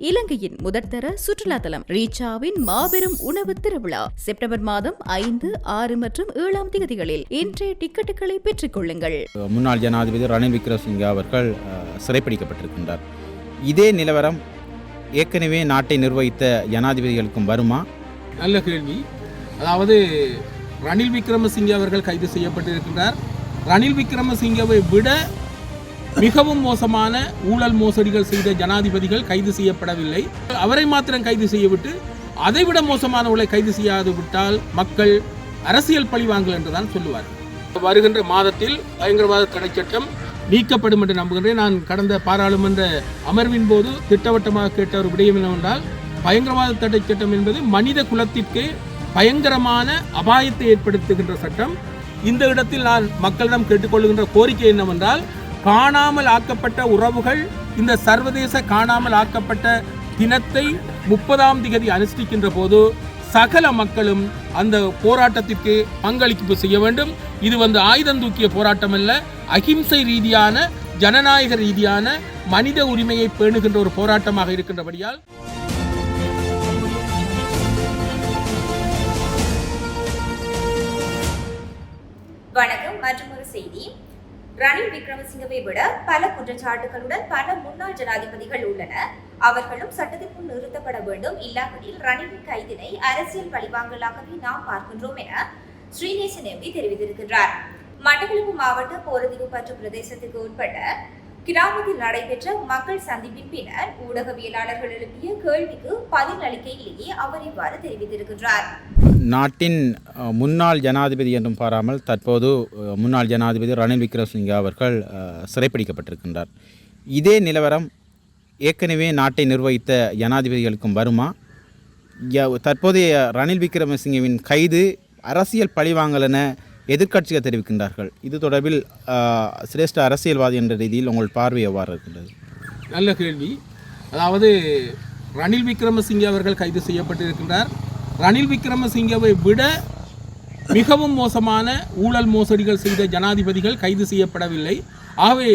இலங்கையின் முதற்தர சுற்றுலா தலம் ரீச்சாவின் மாபெரும் உணவு திருவிழா செப்டம்பர் மாதம் 5, 6 மற்றும் 7ஆம் தேதிகளில் இன்றைய டிக்கெட்டுகளை பெற்றுக் கொள்ளுங்கள். முன்னாள் ஜனாதிபதி ரணில் விக்ரமசிங்கே அவர்கள் சிறைப்பிடிக்கப்பட்டிருக்கின்றார். இதே நிலவரம் ஏற்கனவே நாட்டை நிர்வகித்த ஜனாதிபதிகளுக்கும் வருமா? நல்ல கேள்வி. அதாவது ரணில் விக்ரமசிங்கே அவர்கள் கைது செய்யப்பட்டிருக்கின்றார். ரணில் விக்ரமசிங்கவை விட மிகவும் மோசமான ஊழல் மோசடிகள் செய்த ஜனாதிபதிகள் கைது செய்யப்படவில்லை. அவரை மாத்திரம் கைது செய்யவிட்டு அதைவிட மோசமானவர்களை கைது செய்யாது விட்டால் மக்கள் அரசியல் பழிவாங்கல் என்றுதான் சொல்லுவார். வருகின்ற மாதத்தில் பயங்கரவாத தடை சட்டம் நீக்கப்படும் என்று நம்புகின்றேன். நான் கடந்த பாராளுமன்ற அமர்வின் போது திட்டவட்டமாக கேட்ட ஒரு விடயம் என்னவென்றால், பயங்கரவாத தடை சட்டம் என்பது மனித குலத்திற்கு பயங்கரமான அபாயத்தை ஏற்படுத்துகின்ற சட்டம். இந்த இடத்தில் நான் மக்களிடம் கேட்டுக்கொள்கின்ற கோரிக்கை என்னவென்றால், காணாமல் ஆக்கப்பட்ட உறவுகள் இந்த சர்வதேச காணாமல் ஆக்கப்பட்ட தினத்தை 30ஆம் தேதி அனுஷ்டிக்கின்ற போது சகல மக்களும் அந்த போராட்டத்திற்கு பங்களிப்பு செய்ய வேண்டும். இது ஆயுதம் தூக்கிய போராட்டம் அல்ல, அகிம்சை ரீதியான ஜனநாயக ரீதியான மனித உரிமையை பேணுகின்ற ஒரு போராட்டமாக இருக்கின்றபடியால் வணக்கம். மற்றொரு செய்தி. ரணில் விக்ரமசிங்கவை விட பல குற்றச்சாட்டுகளுடன் பல முன்னாள் ஜனாதிபதிகள் உள்ளனர். அவர்களும் சட்டத்திற்குள் நிறுத்தப்பட வேண்டும். இல்லாவிடில் ரணிலின் கைதினை அரசியல் பழிவாங்கலாகவே நாம் பார்க்கின்றோம் என ஸ்ரீநேசன் எம்பி தெரிவித்திருக்கிறார். மட்டக்களப்பு மாவட்ட போரதீவு பற்று பிரதேசத்துக்கு உட்பட்ட கிராமத்தில் நடைபெற்ற மக்கள் சந்திப்பின் பின்னர் ஊடகவியலாளர்கள் எழுப்பிய கேள்விக்கு பதில் அளிக்கையிலேயே அவர் இவ்வாறு தெரிவித்திருக்கிறார். நாட்டின் முன்னாள் ஜனாதிபதி என்றும் பாராமல் தற்போது முன்னாள் ஜனாதிபதி ரணில் விக்ரமசிங்கே அவர்கள் சிறைப்பிடிக்கப்பட்டிருக்கின்றார். இதே நிலவரம் ஏற்கனவே நாட்டை நிர்வகித்த ஜனாதிபதிகளுக்கும் வருமா? தற்போதைய ரணில் விக்ரமசிங்கவின் கைது அரசியல் பழிவாங்கல் என எதிர்க்கட்சிகள் தெரிவிக்கின்றார்கள். இது தொடர்பில் சிரேஷ்ட அரசியல்வாதி என்ற ரீதியில் உங்கள் பார்வை எவ்வாறு இருக்கின்றது? நல்ல கேள்வி. அதாவது ரணில் விக்ரமசிங்கே அவர்கள் கைது செய்யப்பட்டிருக்கின்றார். ரணில் விக்ரமசிங்கவை விட மிகவும் மோசமான ஊழல் மோசடிகள் செய்த ஜனாதிபதிகள் கைது செய்யப்படவில்லை. ஆகவே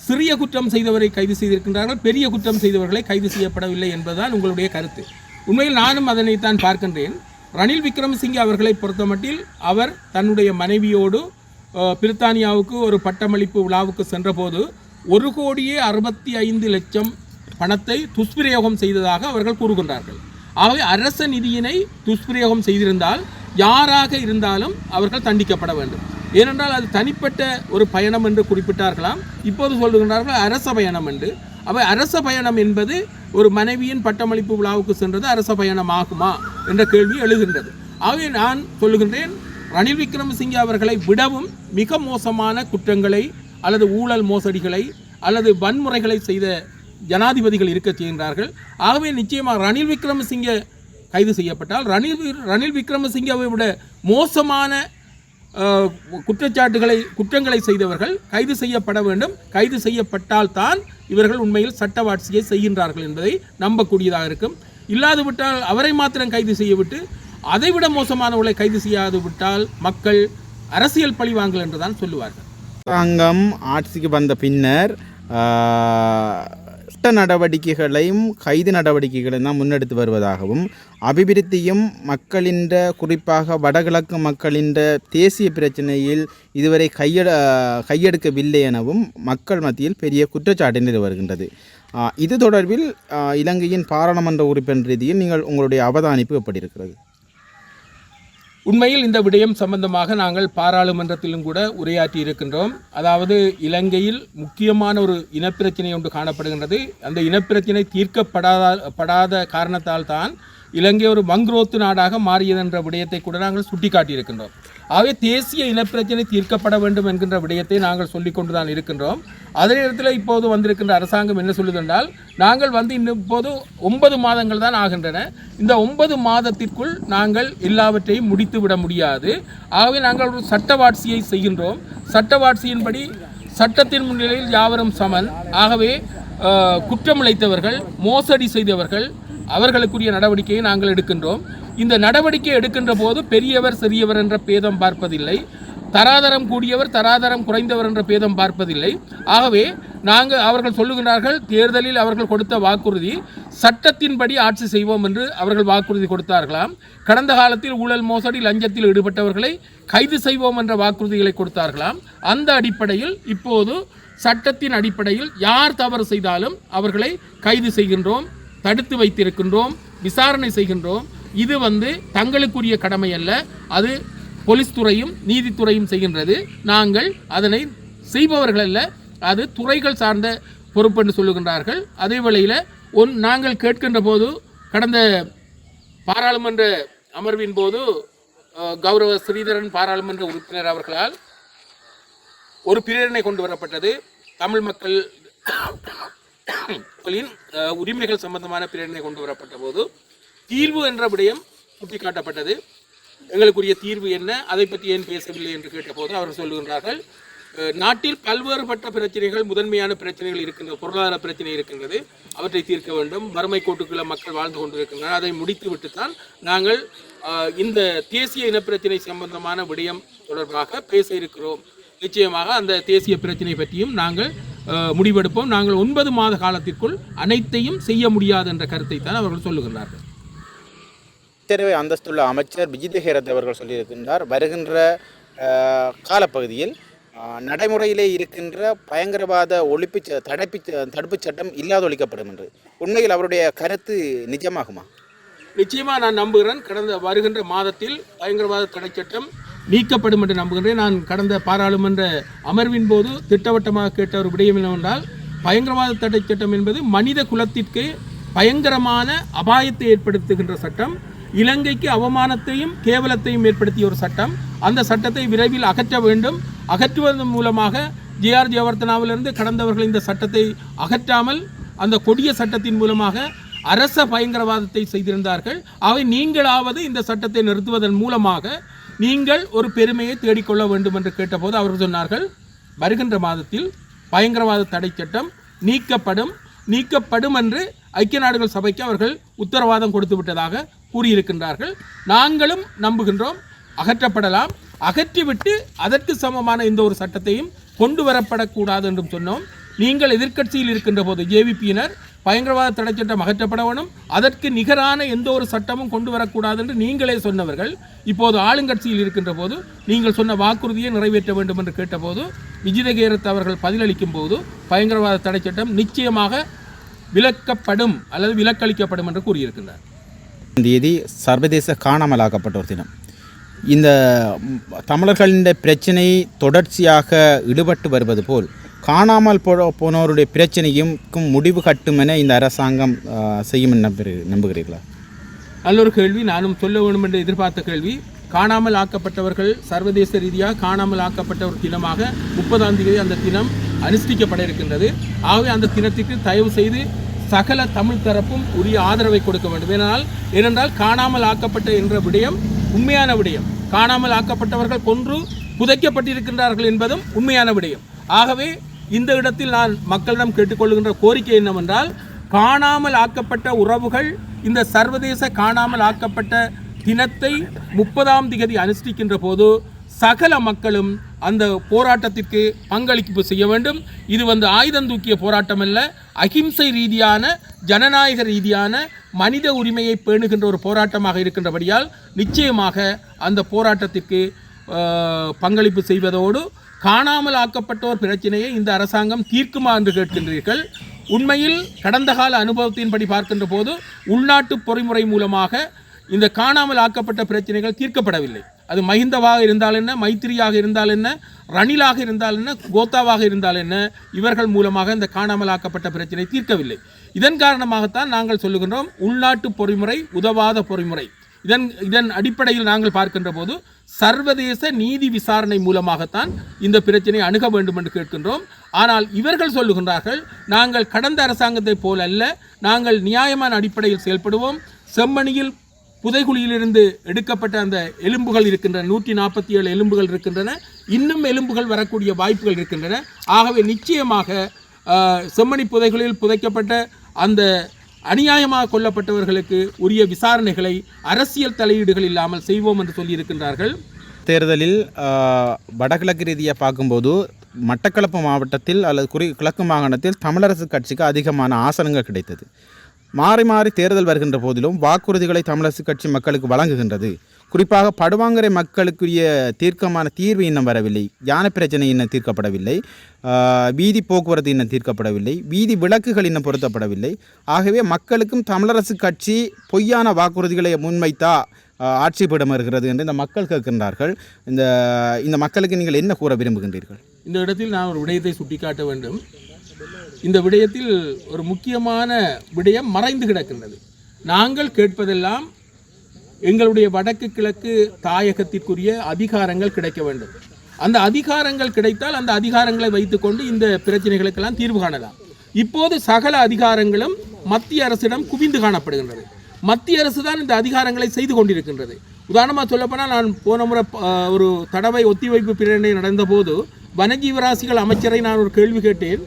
சிறிய குற்றம் செய்தவரை கைது செய்திருக்கின்றார்கள், பெரிய குற்றம் செய்தவர்களை கைது செய்யப்படவில்லை என்பதுதான் உங்களுடைய கருத்து. உண்மையில் நானும் அதனைத்தான் பார்க்கின்றேன். ரணில் விக்ரமசிங்கே அவர்களை பொறுத்தமட்டில் அவர் தன்னுடைய மனைவியோடு பிரித்தானியாவுக்கு ஒரு பட்டமளிப்பு விழாவுக்கு சென்றபோது 1,65,00,000 பணத்தை துஷ்பிரயோகம் செய்ததாக அவர்கள் கூறுகின்றார்கள். ஆகவே அரச நிதியினை துஷ்பிரயோகம் செய்திருந்தால் யாராக இருந்தாலும் அவர்கள் தண்டிக்கப்பட வேண்டும். ஏனென்றால் அது தனிப்பட்ட ஒரு பயணம் என்று குறிப்பிட்டார்களாம். இப்போது சொல்லுகின்றார்கள் அரச பயணம் என்று. அவை அரச பயணம் என்பது ஒரு மனைவியின் பட்டமளிப்பு விழாவுக்கு சென்றது அரச பயணம் ஆகுமா என்ற கேள்வி எழுகின்றது. ஆகவே நான் சொல்லுகின்றேன், ரணில் விக்ரமசிங்கே அவர்களை விடவும் மிக மோசமான குற்றங்களை அல்லது ஊழல் மோசடிகளை அல்லது வன்முறைகளை செய்த ஜனாதிபதிகள் இருக்க செய்கின்றார்கள். ஆகவே நிச்சயமாக ரணில் விக்ரமசிங்கே கைது செய்யப்பட்டால் ரணில் விக்ரமசிங்கவை விட மோசமான குற்றங்களை செய்தவர்கள் கைது செய்யப்பட வேண்டும். கைது செய்யப்பட்டால் தான் இவர்கள் உண்மையில் சட்டவாட்சியை செய்கின்றார்கள் என்பதை நம்பக்கூடியதாக இருக்கும். இல்லாது விட்டால் அவரை மாத்திரம் கைது செய்யவிட்டு அதைவிட மோசமானவர்களை கைது செய்யாது விட்டால் மக்கள் அரசியல் பழிவாங்கல் என்றுதான் சொல்லுவார்கள். அரசாங்கம் ஆட்சிக்கு வந்த பின்னர் சட்ட நடவடிக்கைகளையும் கைது நடவடிக்கைகளையும் தான் முன்னெடுத்து வருவதாகவும், அபிவிருத்தியும் மக்களின் குறிப்பாக வடகிழக்கு மக்களின் தேசிய பிரச்சனையில் இதுவரை கையெடுக்கவில்லை எனவும் மக்கள் மத்தியில் பெரிய குற்றச்சாட்டு நிலை வருகின்றது. இது தொடர்பில் இலங்கையின் பாராளுமன்ற உறுப்பினர் ரீதியில் நீங்கள் உங்களுடைய அவதானிப்பு எப்படி இருக்கிறது? உண்மையில் இந்த விடயம் சம்பந்தமாக நாங்கள் பாராளுமன்றத்திலும் கூட உரையாற்றி இருக்கின்றோம். அதாவது இலங்கையில் முக்கியமான ஒரு இனப்பிரச்சனை ஒன்று காணப்படுகின்றது. அந்த இனப்பிரச்சனை தீர்க்கப்படாத காரணத்தால் தான் இலங்கை ஒரு மங்குரோத்து நாடாக மாறியது என்ற விடயத்தை கூட நாங்கள் சுட்டிக்காட்டியிருக்கின்றோம். ஆகவே தேசிய இனப்பிரச்சனை தீர்க்கப்பட வேண்டும் என்கின்ற விடயத்தை நாங்கள் சொல்லிக் கொண்டு தான் இருக்கின்றோம். அதே நேரத்தில் இப்போது வந்திருக்கின்ற அரசாங்கம் என்ன சொல்லுதென்றால், நாங்கள் இப்போது 9 மாதங்கள் தான் ஆகின்றன. இந்த 9 மாதத்திற்குள் நாங்கள் எல்லாவற்றையும் முடித்து விட முடியாது. ஆகவே நாங்கள் ஒரு சட்டவாட்சியை செய்கின்றோம். சட்டவாட்சியின்படி சட்டத்தின் முன்னிலையில் யாவரும் சமன். ஆகவே குற்றமிழைத்தவர்கள், மோசடி செய்தவர்கள், அவர்களுக்குரிய நடவடிக்கையை நாங்கள் எடுக்கின்றோம். இந்த நடவடிக்கை எடுக்கின்ற போது பெரியவர் சிறியவர் என்ற பேதம் பார்ப்பதில்லை. தராதரம் கூடியவர் தராதரம் குறைந்தவர் என்ற பேதம் பார்ப்பதில்லை. ஆகவே அவர்கள் சொல்லுகிறார்கள், தேர்தலில் அவர்கள் கொடுத்த வாக்குறுதி சட்டத்தின்படி ஆட்சி செய்வோம் என்று அவர்கள் வாக்குறுதி கொடுத்தார்களாம். கடந்த காலத்தில் ஊழல் மோசடி லஞ்சத்தில் ஈடுபட்டவர்களை கைது செய்வோம் என்ற வாக்குறுதிகளை கொடுத்தார்களாம். அந்த அடிப்படையில் இப்போது சட்டத்தின் அடிப்படையில் யார் தவறு செய்தாலும் அவர்களை கைது செய்கின்றோம், தடுத்து வைத்திருக்கின்றோம், விசாரணை செய்கின்றோம். இது தங்களுக்குரிய கடமை அல்ல, அது போலீஸ் துறையும் நீதித்துறையும் செய்கின்றது. நாங்கள் அதனை செய்பவர்கள் அல்ல, அது துறைகள் சார்ந்த பொறுப்பு என்று சொல்லுகின்றார்கள். அதே வேளையில் நாங்கள் கேட்கின்ற போது கடந்த பாராளுமன்ற அமர்வின் போது கௌரவ ஸ்ரீதரன் பாராளுமன்ற உறுப்பினர் அவர்களால் ஒரு பிரேரணை கொண்டு வரப்பட்டது. தமிழ் மக்களின் உரிமைகள் சம்பந்தமான பிரேரணை கொண்டு வரப்பட்ட போது தீர்வு என்ற விடயம் சுட்டிக்காட்டப்பட்டது. எங்களுக்குரிய தீர்வு என்ன, அதை பற்றி ஏன் பேசவில்லை என்று கேட்டபோது அவர்கள் சொல்லுகின்றார்கள், நாட்டில் பல்வேறுபட்ட பிரச்சனைகள், முதன்மையான பிரச்சனைகள் இருக்கின்றது, பொருளாதார பிரச்சனை இருக்கின்றது, அவற்றை தீர்க்க வேண்டும். வறுமை கோட்டுக்குள்ள மக்கள் வாழ்ந்து கொண்டிருக்கின்றனர், அதை முடித்துவிட்டுத்தான் நாங்கள் இந்த தேசிய இனப்பிரச்சனை சம்பந்தமான விடயம் தொடர்பாக பேச இருக்கிறோம். நிச்சயமாக அந்த தேசிய பிரச்சனை பற்றியும் நாங்கள் முடிவெடுப்போம். நாங்கள் 9 மாத காலத்திற்குள் அனைத்தையும் செய்ய முடியாது என்ற கருத்தை தான் அவர்கள் சொல்லுகின்றார்கள். அமைச்சரவை அந்தஸ்துள்ள அமைச்சர் விஜித ஹேரத் அவர்கள் சொல்லியிருக்கின்றார், வருகின்ற காலப்பகுதியில் நடைமுறையிலே இருக்கின்ற பயங்கரவாத தடுப்புச் சட்டம் இல்லாதொழிக்கப்படும் என்று. உண்மையில் அவருடைய கருத்து நிஜமாகுமா? நிச்சயமாக நான் நம்புகிறேன். வருகின்ற மாதத்தில் பயங்கரவாத தடை சட்டம் நீக்கப்படும் என்று நம்புகின்றேன். நான் கடந்த பாராளுமன்ற அமர்வின் போது திட்டவட்டமாக கேட்ட ஒரு விடயம் என்னவென்றால், பயங்கரவாத தடை சட்டம் என்பது மனித குலத்திற்கு பயங்கரமான அபாயத்தை ஏற்படுத்துகின்ற சட்டம், இலங்கைக்கு அவமானத்தையும் கேவலத்தையும் ஏற்படுத்திய ஒரு சட்டம். அந்த சட்டத்தை விரைவில் அகற்ற வேண்டும். அகற்றுவதன் மூலமாக ஜே.ஆர். ஜெயவர்தனாவிலிருந்து கடந்தவர்கள் இந்த சட்டத்தை அகற்றாமல் அந்த கொடிய சட்டத்தின் மூலமாக அரச பயங்கரவாதத்தை செய்திருந்தார்கள். அவை நீங்களாவது இந்த சட்டத்தை நிறுத்துவதன் மூலமாக நீங்கள் ஒரு பெருமையை தேடிக்கொள்ள வேண்டும் என்று கேட்டபோது அவர்கள் சொன்னார்கள், வருகின்ற மாதத்தில் பயங்கரவாத தடை சட்டம் நீக்கப்படும் என்று ஐக்கிய நாடுகள் சபைக்கு அவர்கள் உத்தரவாதம் கொடுத்து விட்டதாக கூறியிருக்கின்றார்கள். நாங்களும் நம்புகின்றோம், அகற்றப்படலாம். அகற்றிவிட்டு அதற்கு சமமான இந்த ஒரு சட்டத்தையும் கொண்டு வரப்படக்கூடாது என்றும் சொன்னோம். நீங்கள் எதிர்க்கட்சியில் இருக்கின்ற போது ஜேவிபியினர் பயங்கரவாத தடை சட்டம் அகற்றப்பட வேணும், அதற்கு நிகரான எந்த ஒரு சட்டமும் கொண்டு வரக்கூடாது என்று நீங்களே சொன்னவர்கள் இப்போது ஆளுங்கட்சியில் இருக்கின்ற போது நீங்கள் சொன்ன வாக்குறுதியை நிறைவேற்ற வேண்டும் என்று கேட்டபோது விஜித ஹேரத் அவர்கள் பதிலளிக்கும் போது பயங்கரவாத தடை சட்டம் நிச்சயமாக விலக்கப்படும் அல்லது விலக்களிக்கப்படும் என்று கூறியிருக்கின்றார். தேதி சர்வதேச காணாமலாக்கப்பட்டோர் தினம். இந்த தமிழர்களின் பிரச்சனை தொடர்ச்சியாக ஈடுபட்டு வருவது போல் காணாமல் போனோருடைய பிரச்சனையும் முடிவு கட்டும் என இந்த அரசாங்கம் செய்யும் நம்புகிறீர்களா? நல்லொரு கேள்வி. நானும் சொல்ல வேண்டும் என்று எதிர்பார்த்த கேள்வி. காணாமல் ஆக்கப்பட்டவர்கள் சர்வதேச ரீதியாக காணாமல் ஆக்கப்பட்ட ஒரு தினமாக 30ஆம் தேதி அந்த தினம் அனுஷ்டிக்கப்பட இருக்கின்றது. ஆகவே அந்த தினத்திற்கு தயவு செய்து சகல தமிழ் தரப்பும் உரிய ஆதரவை கொடுக்க வேண்டும். ஏனென்றால் காணாமல் ஆக்கப்பட்ட என்ற விடயம் உண்மையான விடயம். காணாமல் ஆக்கப்பட்டவர்கள் கொன்று புதைக்கப்பட்டிருக்கின்றார்கள் என்பதும் உண்மையான விடயம். ஆகவே இந்த இடத்தில் நான் மக்களிடம் கேட்டுக்கொள்கின்ற கோரிக்கை என்னவென்றால், காணாமல் ஆக்கப்பட்ட உறவுகள் இந்த சர்வதேச காணாமல் ஆக்கப்பட்ட தினத்தை 30ஆம் தேதி அனுஷ்டிக்கின்ற போது சகல மக்களும் அந்த போராட்டத்திற்கு பங்களிப்பு செய்ய வேண்டும். இது ஆயுதம் தூக்கிய போராட்டம் அல்ல, அகிம்சை ரீதியான ஜனநாயக ரீதியான மனித உரிமையை பேணுகின்ற ஒரு போராட்டமாக இருக்கின்றபடியால் நிச்சயமாக அந்த போராட்டத்திற்கு பங்களிப்பு செய்வதோடு காணாமல் ஆக்கப்பட்டோர் பிரச்சனையை இந்த அரசாங்கம் தீர்க்குமா என்று கேட்கின்றீர்கள். உண்மையில் கடந்த கால அனுபவத்தின்படி பார்க்கின்ற போது உள்நாட்டு பொறிமுறை மூலமாக இந்த காணாமல் ஆக்கப்பட்ட பிரச்சனைகள் தீர்க்கப்படவில்லை. அது மஹிந்தவாக இருந்தால் என்ன, மைத்திரியாக இருந்தால் என்ன, ரணிலாக இருந்தால் என்ன, கோத்தாவாக இருந்தால் என்ன, இவர்கள் மூலமாக இந்த காணாமல் ஆக்கப்பட்ட பிரச்சனை தீர்க்கவில்லை. இதன் காரணமாகத்தான் நாங்கள் சொல்லுகின்றோம், உள்நாட்டு பொறிமுறை உதவாத பொறிமுறை. இதன் அடிப்படையில் நாங்கள் பார்க்கின்ற போது சர்வதேச நீதி விசாரணை மூலமாகத்தான் இந்த பிரச்சனையை அணுக வேண்டும் என்று கேட்கின்றோம். ஆனால் இவர்கள் சொல்லுகின்றார்கள், நாங்கள் கடந்த அரசாங்கத்தை போல அல்ல, நாங்கள் நியாயமான அடிப்படையில் செயல்படுவோம். செம்மணியில் புதைகுழியிலிருந்து எடுக்கப்பட்ட அந்த எலும்புகள் இருக்கின்றன, 147 எலும்புகள் இருக்கின்றன, இன்னும் எலும்புகள் வரக்கூடிய வாய்ப்புகள் இருக்கின்றன. ஆகவே நிச்சயமாக செம்மணி புதைகுழியில் புதைக்கப்பட்ட அந்த அநியாயமாக கொல்லப்பட்டவர்களுக்கு உரிய விசாரணைகளை அரசியல் தலையீடுகள் இல்லாமல் செய்வோம் என்று சொல்லியிருக்கின்றார்கள். தேர்தலில் வடகிழக்கு ரீதியாக பார்க்கும்போது மட்டக்களப்பு மாவட்டத்தில் அல்லது கிழக்கு மாகாணத்தில் தமிழரசு கட்சிக்கு அதிகமான ஆசனங்கள் கிடைத்தது. மாறி மாறி தேர்தல் வருகின்ற போதிலும் வாக்குறுதிகளை தமிழரசு கட்சி மக்களுக்கு வழங்குகின்றது. குறிப்பாக படுவாங்கரை மக்களுக்குரிய தீர்க்கமான தீர்வு இன்னும் வரவில்லை. யானை பிரச்சனை இன்னும் தீர்க்கப்படவில்லை. வீதி போக்குவரத்து இன்னும் தீர்க்கப்படவில்லை. வீதி விளக்குகள் இன்னும் பொருத்தப்படவில்லை. ஆகவே மக்களுக்கும் தமிழரசு கட்சி பொய்யான வாக்குறுதிகளை முன்வைத்தா ஆட்சிப்பிடம் வருகிறது என்று இந்த மக்கள் கேட்கின்றார்கள். இந்த மக்களுக்கு நீங்கள் என்ன கூற விரும்புகின்றீர்கள்? இந்த இடத்தில் நான் ஒரு விடயத்தை சுட்டிக்காட்ட வேண்டும். இந்த விடயத்தில் ஒரு முக்கியமான விடயம் மறைந்து கிடக்கின்றது. நாங்கள் கேட்பதெல்லாம் எங்களுடைய வடக்கு கிழக்கு தாயகத்திற்குரிய அதிகாரங்கள் கிடைக்க வேண்டும். அந்த அதிகாரங்கள் கிடைத்தால் அந்த அதிகாரங்களை வைத்துக்கொண்டு இந்த பிரச்சனைகளுக்கெல்லாம் தீர்வு காணலாம். இப்போது சகல அதிகாரங்களும் மத்திய அரசிடம் குவிந்து காணப்படுகின்றது. மத்திய அரசு தான் இந்த அதிகாரங்களை செய்து கொண்டிருக்கின்றது. உதாரணமாக சொல்லப்போனால், நான் போன முறை ஒரு தடவை ஒத்திவைப்பு பிரேரணை நடந்தபோது வனஜீவராசிகள் அமைச்சரை நான் ஒரு கேள்வி கேட்டேன்.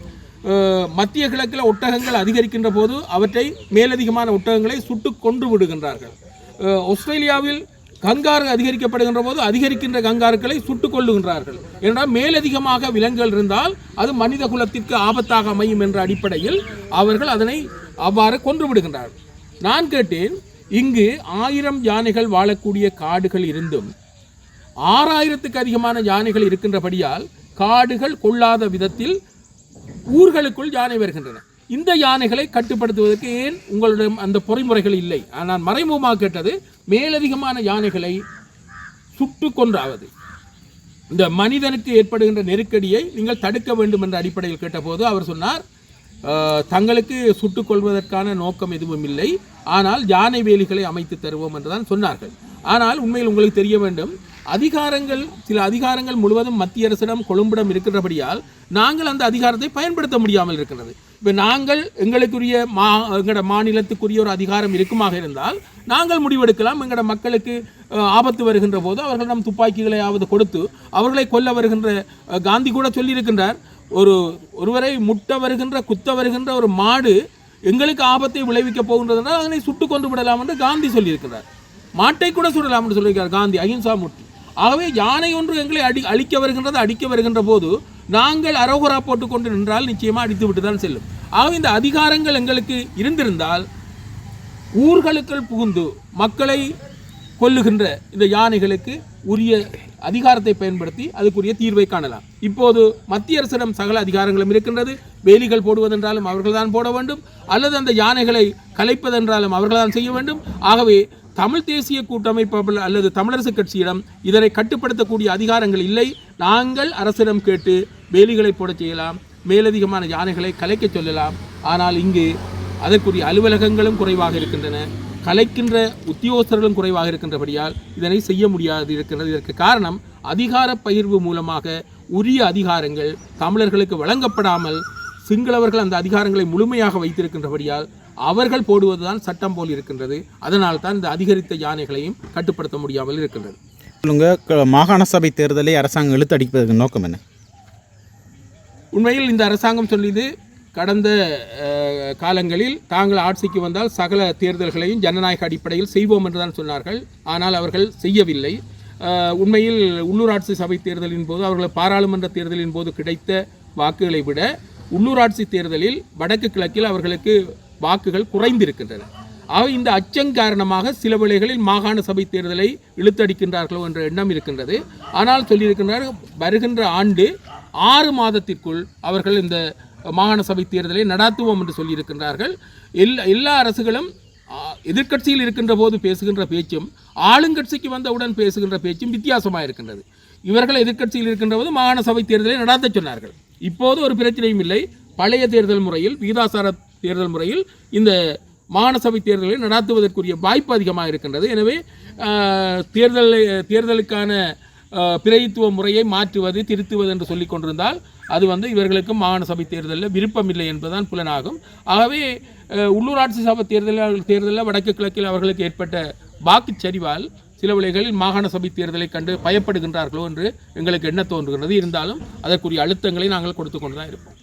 மத்திய கிழக்கில் ஒட்டகங்கள் அதிகரிக்கின்ற போது அவற்றை மேலதிகமான ஒட்டகங்களை சுட்டு கொன்று விடுகின்றார்கள். ஆஸ்திரேலியாவில் கங்காரு அதிகரிக்கப்படுகின்ற போது அதிகரிக்கின்ற கங்காருக்களை சுட்டுக் கொள்ளுகின்றார்கள். ஏனென்றால் மேலதிகமாக விலங்குகள் இருந்தால் அது மனித குலத்திற்கு ஆபத்தாக அமையும் என்ற அடிப்படையில் அவர்கள் அதனை அவ்வாறு கொன்று விடுகின்றார்கள். நான் கேட்டேன், இங்கு 1000 யானைகள் வாழக்கூடிய காடுகள் இருந்தும் 6000த்துக்கு அதிகமான யானைகள் இருக்கின்றபடியால் காடுகள் கொள்ளாத விதத்தில் ஊர்களுக்குள் யானை வருகின்றன. இந்த யானைகளை கட்டுப்படுத்துவதற்கு ஏன் உங்களிடம் அந்த பொறிமுறைகள் இல்லை? நான் மறைமுகமாக கேட்டது, மேலதிகமான யானைகளை சுட்டு கொன்றாவது இந்த மனிதனுக்கு ஏற்படுகின்ற நெருக்கடியை நீங்கள் தடுக்க வேண்டும் என்ற அடிப்படையில் கேட்டபோது அவர் சொன்னார், தங்களுக்கு சுட்டுக் கொள்வதற்கான நோக்கம் எதுவும் இல்லை, ஆனால் யானை வேலிகளை அமைத்து தருவோம் என்றுதான் சொன்னார்கள். ஆனால் உண்மையில் உங்களுக்கு தெரிய வேண்டும், சில அதிகாரங்கள் முழுவதும் மத்திய அரசிடம் கொழும்பிடம் இருக்கின்றபடியால் நாங்கள் அந்த அதிகாரத்தை பயன்படுத்த முடியாமல் இருக்கின்றது. இப்போ நாங்கள் எங்களோட மாநிலத்துக்குரிய ஒரு அதிகாரம் இருக்குமாக இருந்தால் நாங்கள் முடிவெடுக்கலாம். எங்களோட மக்களுக்கு ஆபத்து வருகின்ற போது அவர்களிடம் துப்பாக்கிகளையாவது கொடுத்து அவர்களை கொல்ல வருகின்ற காந்தி கூட சொல்லியிருக்கின்றார், ஒருவரை முட்ட வருகின்ற குத்த வருகின்ற ஒரு மாடு எங்களுக்கு ஆபத்தை விளைவிக்கப் போகின்றதுனால் அதனை சுட்டு கொண்டு விடலாம் என்று காந்தி சொல்லியிருக்கிறார். மாட்டை கூட சுடலாம் என்று சொல்லியிருக்கிறார் காந்தி, அஹிம்சா மூர்த்தி. ஆகவே யானை ஒன்று எங்களை அடிக்க வருகின்ற போது நாங்கள் அரோகரா போட்டுக்கொண்டு நின்றால் நிச்சயமாக அடித்து விட்டு தான் செல்லும். ஆகவே இந்த அதிகாரங்கள் எங்களுக்கு இருந்திருந்தால் ஊர்களுக்குள் புகுந்து மக்களை கொல்லுகின்ற இந்த யானைகளுக்கு உரிய அதிகாரத்தை பயன்படுத்தி அதுக்குரிய தீர்வை காணலாம். இப்போது மத்திய அரசிடம் சகல அதிகாரங்களும் இருக்கின்றது. வேலிகள் போடுவதென்றாலும் அவர்கள்தான் போட வேண்டும், அல்லது அந்த யானைகளை கலைப்பதென்றாலும் அவர்கள்தான் செய்ய வேண்டும். ஆகவே தமிழ் தேசிய கூட்டமைப்பு அல்லது தமிழரசு கட்சியிடம் இதனை கட்டுப்படுத்தக்கூடிய அதிகாரங்கள் இல்லை. நாங்கள் அரசிடம் கேட்டு வேலிகளை போட செய்யலாம், மேலதிகமான யானைகளை கலைக்க சொல்லலாம். ஆனால் இங்கு அதற்குரிய அலுவலகங்களும் குறைவாக இருக்கின்றன, கலைக்கின்ற உத்தியோகஸ்தர்களும் குறைவாக இருக்கின்றபடியால் இதனை செய்ய முடியாது இருக்கின்றது. இதற்கு காரணம் அதிகார பகிர்வு மூலமாக உரிய அதிகாரங்கள் தமிழர்களுக்கு வழங்கப்படாமல் சிங்களவர்கள் அந்த அதிகாரங்களை முழுமையாக வைத்திருக்கின்றபடியால் அவர்கள் போடுவதுதான் சட்டம் போல் இருக்கின்றது. அதனால் தான் இந்த அதிகரித்த யானைகளையும் கட்டுப்படுத்த முடியாமல் இருக்கின்றது. மாகாண சபை தேர்தலை அரசாங்கம் இழுத்தடிப்பதற்கு நோக்கம் என்ன? உண்மையில் இந்த அரசாங்கம் சொல்லியது, கடந்த காலங்களில் தாங்கள் ஆட்சிக்கு வந்தால் சகல தேர்தல்களையும் ஜனநாயக அடிப்படையில் செய்வோம் என்று தான் சொன்னார்கள். ஆனால் அவர்கள் செய்யவில்லை. உண்மையில் உள்ளூராட்சி சபை தேர்தலின் போது அவர்கள் பாராளுமன்ற தேர்தலின் போது கிடைத்த வாக்குகளை விட உள்ளூராட்சி தேர்தலில் வடக்கு கிழக்கில் அவர்களுக்கு வாக்குகள் குறைந்திருக்கின்றன. ஆக இந்த அச்சம் காரணமாக சில வேளைகளில் மாகாண சபை தேர்தலை இழுத்தடிக்கின்றார்களோ என்ற எண்ணம் இருக்கின்றது. ஆனால் சொல்லியிருக்கின்றார், வருகின்ற ஆண்டு 6 மாதத்திற்குள் அவர்கள் இந்த மாகாண சபை தேர்தலை நடாத்துவோம் என்று சொல்லியிருக்கின்றார்கள். எல்லா அரசுகளும் எதிர்க்கட்சியில் இருக்கின்ற போது பேசுகின்ற பேச்சும் ஆளுங்கட்சிக்கு வந்தவுடன் பேசுகின்ற பேச்சும் வித்தியாசமாக இருக்கின்றது. இவர்கள் எதிர்க்கட்சியில் இருக்கின்ற போது மாகாண சபை தேர்தலை நடாத்த சொன்னார்கள். இப்போது ஒரு பிரச்சனையும் இல்லை. பழைய தேர்தல் முறையில், விகிதாசார தேர்தல் முறையில் இந்த மாகாண சபை தேர்தலை நடாத்துவதற்குரிய வாய்ப்பு அதிகமாக இருக்கின்றது. எனவே தேர்தலுக்கான பிரதித்துவ முறையை மாற்றுவது, திருத்துவது என்று சொல்லிக் கொண்டிருந்தால் அது இவர்களுக்கும் மாகாண சபை தேர்தலில் விருப்பமில்லை என்பதுதான் புலனாகும். ஆகவே உள்ளூராட்சி சபை தேர்தலில் வடக்கு கிழக்கில் அவர்களுக்கு ஏற்பட்ட வாக்குச்சரிவால் சில வேளைகளில் மாகாண சபை தேர்தலை கண்டு பயப்படுகின்றார்களோ என்று எங்களுக்கு எண்ண தோன்றுகிறது. இருந்தாலும் அதற்குரிய அழுத்தங்களை நாங்கள் கொடுத்து கொண்டு தான் இருப்போம்.